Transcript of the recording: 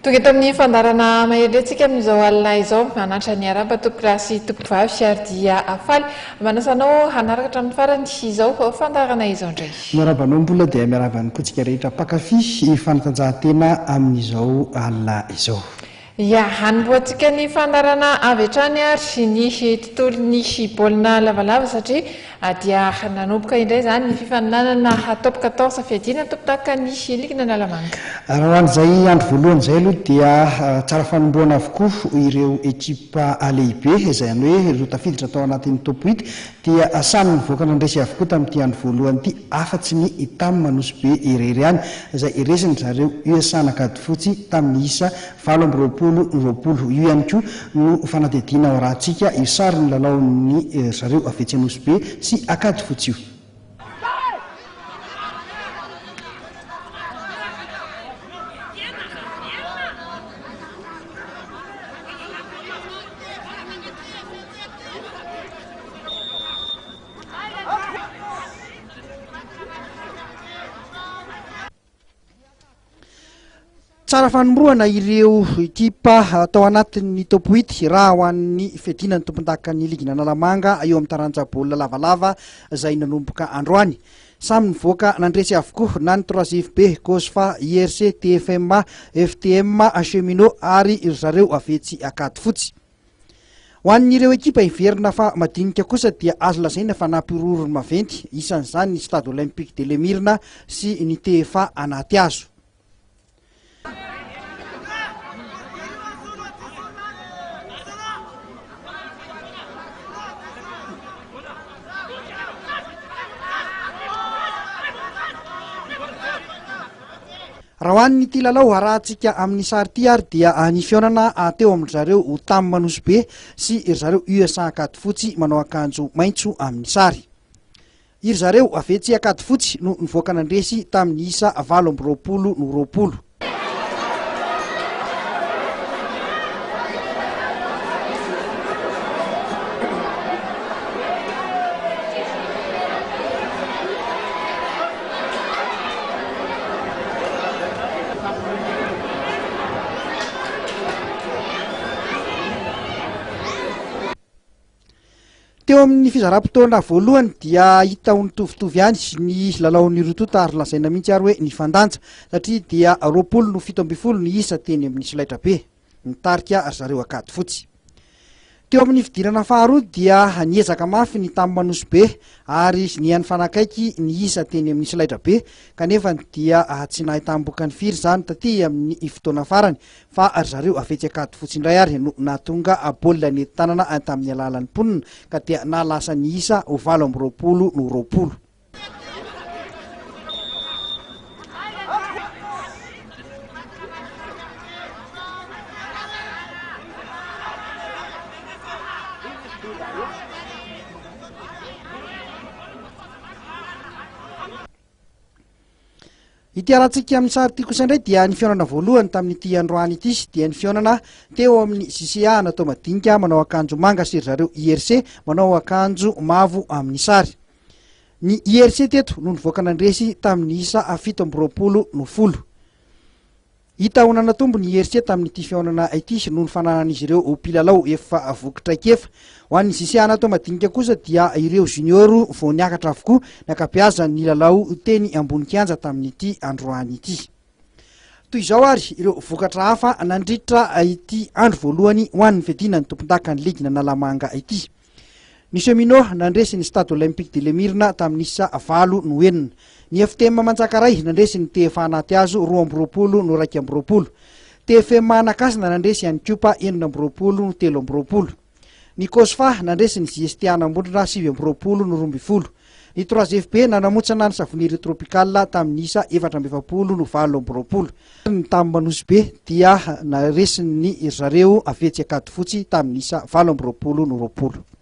Together amin'ny fandarana mahelentsika amin'izao alina izao manatra ny araba tokograsy tokovavy fiardia afaly manasanao hanaraka hatramin'ny farany izao fandarana izao indray. Miarabanao mbola dia miarabany kotsika rehetra pakafy fanatanjahantena amin'izao alina izao. Ya hanomboantsika ny fandarana avy hatrany ary ny tontolon'ny baolina lavalava satria dia nanomboka indray zany ny fifaninanana top 14 fiadiana tompon-dakan'ny Nisongadina. Raha an'izay andro voalohany izay aloha dia tsara fanomboana avokoa ireo ekipa lehibe izay any hoe ireo tafiditra tao anatin'ny top 8 dia samy nivoaka nandresy avokoa tamin'ity andro voalohany ity afa-tsy ny TAM Anosibe irery any izay iresiny zareo US Ankadifotsy tamin'ny isa 7 io ihany koa no fanadidina ao rahantsika io sary ny lalaon'ny zareo avetsy Anosibe sy Ankadifotsy io. Tsara fanomroana ireo ekipa tao anatin'ny top 8 raha ho an'ny fiadiana ny tompon-dakan'ny Nisongadina eo amin'ny taranja baolina lavalava izay nanomboka androany. Samy nivoaka nandresy avokoa na ny 3FB, COSFA, IRC, TFM, FTM, cheminot ary zareo avetsy Ankadifotsy. Ho an'ireo ekipa iverina fa madinika kosa dia azo lazaina fa nampiroro maventy isan'izany ny stade olympique de Lemirna sy ny TFA anaty azo. Raha hoan'ny ity lalao arahantsika amin'ny sary ity ary dia ny fihaonana teo amin'ny zareo TAM Anosibe sy zareo US Ankadifotsy manao akanjo maitso amin'ny sary. Iry zareo avetsy Ankadifotsy no nivoaka nandresy tamin'ny isa 7-20. Teo amin'ny fizara-potoana voalohany dia hita ho nitovitovy ihany ny lalaon'ny rotota ary lazaina mihitsy ary hoe ny fandanja satria dia 20-70 ny isa teny amin'ny solaitra be nitarika zareo Ankadifotsy. Teo amin'ny fidirana faharoa dia niezaka mafy ny TAM Anosibe ary ny an'ny fanakaiky ny isa teny amin'ny solaitra be kanefa dia tsy nahitam-boka ny firy zany taty amin'ny fotoana farany fa zareo avetsy Ankadifotsy indray ary no nahatonga baolina nentim-tanana tamin'ny alalan'ny mponina ka dia nalasa ny isa 20-20. Ity arahantsika amin'ny sary ity kosa indray dia ny fihaonana voalohany tamin'ity androany ity dia ny fihaonana teo amin'ny CCA natao madinika manao akanjo manga sy zareo IRC manao akanjo mavo amin'ny sary. Ny IRC teto no nivoaka nandresy tamin'ny isa 7-20. Hita ho nanatombo ny IRC tamin'ity fihaonana ity noho ny fananan'izy ireo mpilalao efa voky efa. Ho an'ny CCA natao madinika kosa dia ireo junior vao niakatra avokoa nakapiaza ny lalao teny ambony kianja tamin'ity androany ity. Toy izao ary ireo vokatra hafa nandritra ity andro voalohany ho an'ny fiadiana ny tompon-dakan'ny Nisongadina ity. Ny cheminot nandresy ny stade olympique de Lemirna tamin'ny isa 7-20. Ny FTM Manjakaray nandresy ny TFA anaty azo 2-20-20. TFM Nakasina nandresy any Kopa 4-20-20. Ny COSFA nandresy ny GST Anambondrona 7-20-20. Ny 3FB nanamotsana ny savoniry tropikala tamin'ny isa 4-20-20. Ny TAM Anosibe dia naresy ny zareo avetsy Ankadifotsy tamin'ny isa 8-20-20.